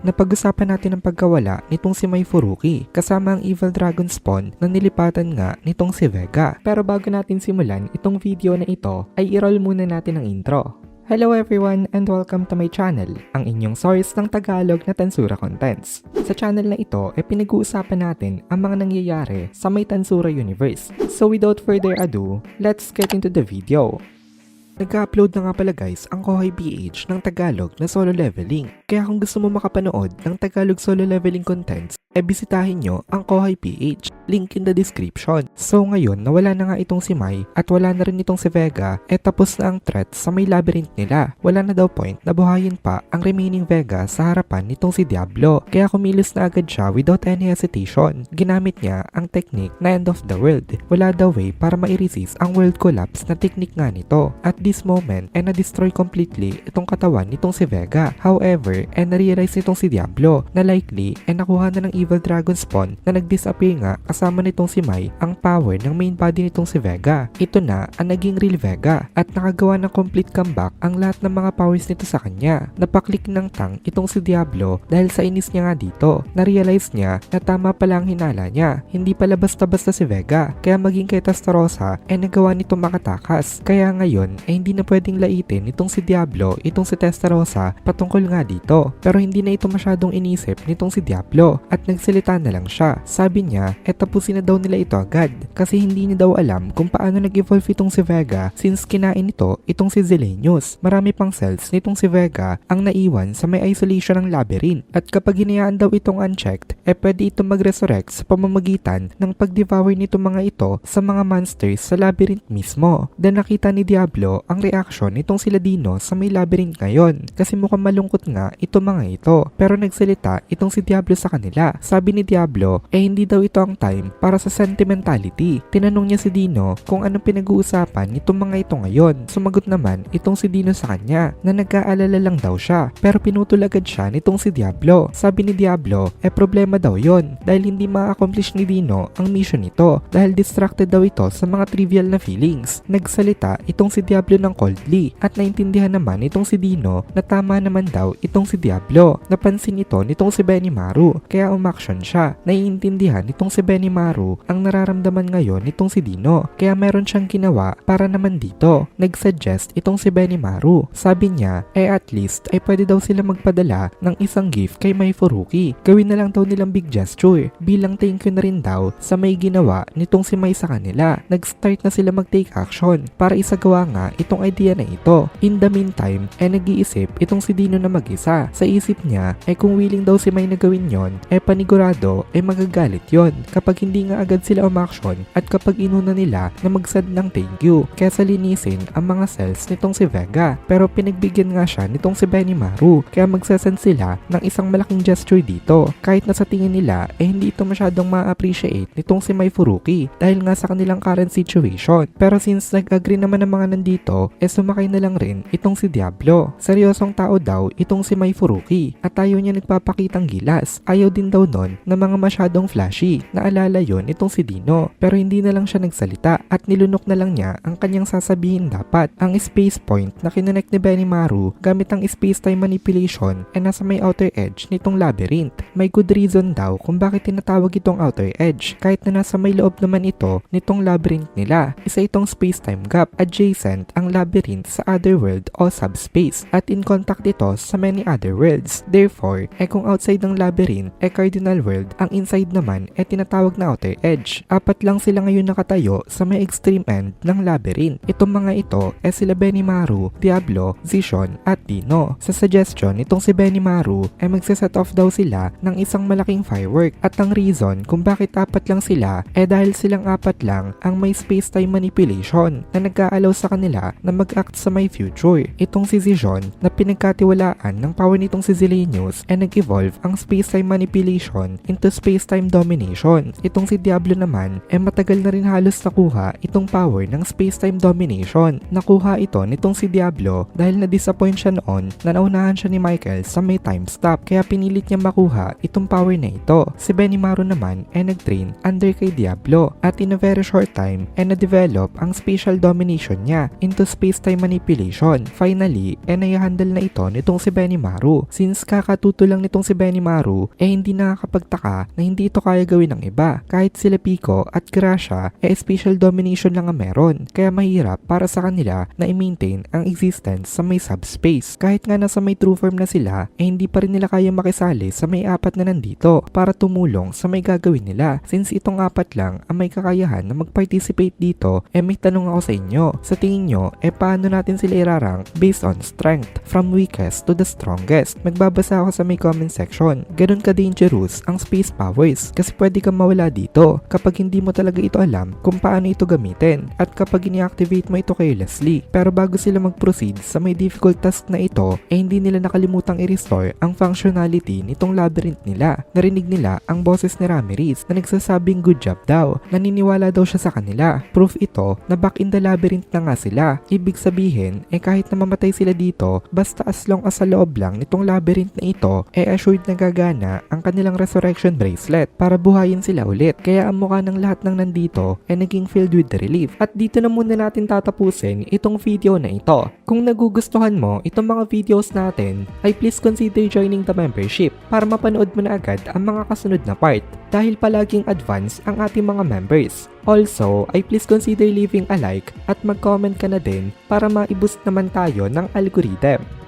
Napag-usapan natin ang pagkawala nitong si Mai Furuki kasama ang Evil Dragon Spawn na nilipatan nga nitong si Vega. Pero bago natin simulan itong video na ito ay i-roll muna natin ang intro. Hello everyone and welcome to my channel, ang inyong source ng Tagalog na Tansura Contents. Sa channel na ito ay pinag-uusapan natin ang mga nangyayari sa may Tansura universe. So without further ado, let's get into the video. Nag-upload na nga pala guys ang Kohay PH ng Tagalog na solo leveling. Kaya kung gusto mo makapanood ng Tagalog solo leveling contents, bisitahin nyo ang Kohay PH. Link in the description. So ngayon, nawala na nga itong si Mai at wala na rin itong si Vega tapos na ang threat sa may labyrinth nila. Wala na daw point na buhayin pa ang remaining Vega sa harapan nitong si Diablo. Kaya kumilos na agad siya without any hesitation. Ginamit niya ang technique na end of the world. Wala daw way para ma-resist ang world collapse na technique nga nito. At this moment, na-destroy completely itong katawan nitong si Vega. However, na-realize nitong si Diablo na likely nakuha na ng Evil Dragon Spawn na nag-disappear nga kasama nitong si Mai ang power ng main body nitong si Vega. Ito na ang naging real Vega at nakagawa ng complete comeback ang lahat ng mga powers nito sa kanya. Napaklik ng tang itong si Diablo dahil sa inis niya nga dito. Na-realize niya na tama pala ang hinala niya. Hindi pala basta-basta si Vega kaya maging kay Testarossa nagawa nito makatakas. Kaya ngayon hindi na pwedeng laitin itong si Diablo itong si Testarossa patungkol nga dito. Pero hindi na ito masyadong inisip nitong si Diablo at nagsalita na lang siya. Sabi niya, tapusin na daw nila ito agad kasi hindi niya daw alam kung paano nag-evolve itong si Vega since kinain nito itong si Zilenius. Marami pang cells nitong si Vega ang naiwan sa may isolation ng labyrinth at kapag hinayaan daw itong unchecked, pwede itong mag-resurrect sa pamamagitan ng pag-devour nito mga ito sa mga monsters sa labyrinth mismo. Then nakita ni Diablo ang reaction nitong sila Dino sa may labyrinth ngayon kasi mukhang malungkot nga ito mga ito. Pero nagsalita itong si Diablo sa kanila. Sabi ni Diablo, hindi daw ito ang time para sa sentimentality. Tinanong niya si Dino kung anong pinag-uusapan nitong mga ito ngayon. Sumagot naman itong si Dino sa kanya na nag-aalala lang daw siya pero pinutol agad siya nitong si Diablo. Sabi ni Diablo, problema daw yon dahil hindi ma-accomplish ni Dino ang mission nito dahil distracted daw ito sa mga trivial na feelings. Nagsalita itong si Diablo ng coldly at naintindihan naman itong si Dino na tama naman daw itong si Diablo. Napansin ito nitong si Benimaru kaya umaksyon siya. Naiintindihan nitong si Benimaru ang nararamdaman ngayon nitong si Dino kaya meron siyang ginawa para naman dito. Nag-suggest itong si Benimaru. Sabi niya at least pwede daw sila magpadala ng isang gift kay Mai Furuki. Gawin na lang daw nilang big gesture bilang thank you na rin daw sa may ginawa nitong si Mai sa kanila. Nag-start na sila mag-take action para isagawa nga itong idea na ito. In the meantime, nag-iisip itong si Dino na mag-isa. Sa isip niya kung willing daw si Mai na gawin yon panigurado magagalit yon kapag hindi nga agad sila umaksyon at kapag inuna nila na magsend ng thank you kesa linisin ang mga cells nitong si Vega. Pero pinagbigyan nga siya nitong si Benimaru kaya magsasend sila ng isang malaking gesture dito kahit na sa tingin nila hindi ito masyadong ma-appreciate nitong si Mai Furuki dahil nga sa kanilang current situation. Pero since nag-agree naman ang mga nandito sumakay na lang rin itong si Diablo. Seryosong tao daw itong si Mai Furuki at ayaw niya nagpapakitang gilas. Ayaw din daw nun na mga masyadong flashy. Naalala yon itong si Dino pero hindi na lang siya nagsalita at nilunok na lang niya ang kanyang sasabihin dapat. Ang space point na kinonect ni Benimaru gamit ang space-time manipulation nasa may outer edge nitong labyrinth. May good reason daw kung bakit tinatawag itong outer edge kahit na nasa may loob naman ito nitong labyrinth nila. Isa itong space-time gap. Adjacent ang labyrinth sa other world o subspace at in contact ito sa many other worlds. Therefore, kung outside ng labyrinth cardinal world, ang inside naman tinatawag na outer edge. Apat lang sila ngayon nakatayo sa may extreme end ng labyrinth. Itong mga ito sila Benimaru, Diablo, Zishon at Dino. Sa suggestion nitong si Benimaru magse-set off daw sila ng isang malaking firework at ang reason kung bakit apat lang sila dahil silang apat lang ang may space-time manipulation na nag-aalaw sa kanila na mag-act sa may future. Itong si Zishon na pinagkatiwalaan ng power nitong si Zilenius nag-evolve ang space-time manipulation manipulation into space-time domination. Itong si Diablo naman matagal na rin halos nakuha itong power ng space-time domination. Nakuha ito nitong si Diablo dahil na-disappoint siya noon na naunahan siya ni Michael sa may time stop, kaya pinilit niya makuha itong power na ito. Si Benimaru naman nag-train under kay Diablo at in a very short time na-develop ang spatial domination niya into space-time manipulation. Finally, nai-handle na ito nitong si Benimaru. Since kakatuto lang nitong si Benimaru, hindi nakakapagtaka na hindi ito kaya gawin ng iba. Kahit sila Pico at Gracia, spatial domination lang ang meron. Kaya mahirap para sa kanila na i-maintain ang existence sa may subspace. Kahit nga nasa may true form na sila, hindi pa rin nila kaya makisali sa may apat na nandito para tumulong sa may gagawin nila. Since itong apat lang ang may kakayahan na mag-participate dito, may tanong ako sa inyo. Sa tingin nyo, paano natin sila irarank based on strength from weakest to the strongest? Magbabasa ako sa may comment section. Ganun ka-dangerous ang space powers kasi pwede kang mawala dito kapag hindi mo talaga ito alam kung paano ito gamitin at kapag ini-activate mo ito carelessly. Pero bago sila mag-proceed sa may difficult task na ito, hindi nila nakalimutang i-restore ang functionality nitong labyrinth nila. Narinig nila ang boses ni Ramirez na nagsasabing good job daw. Naniniwala daw siya sa kanila. Proof ito na back in the labyrinth na nga sila. Ibig sabihin, kahit na mamatay sila dito, basta as long as sa loob lang nitong labyrinth na ito, assured na gagana ang kanilang resurrection bracelet para buhayin sila ulit. Kaya ang mukha ng lahat ng nandito naging filled with relief. At dito na muna natin tatapusin itong video na ito. Kung nagugustuhan mo itong mga videos natin, ay please consider joining the membership para mapanood mo na agad ang mga kasunod na part dahil palaging advance ang ating mga members. Also, ay please consider leaving a like at mag-comment ka na din para ma-boost naman tayo ng algorithm.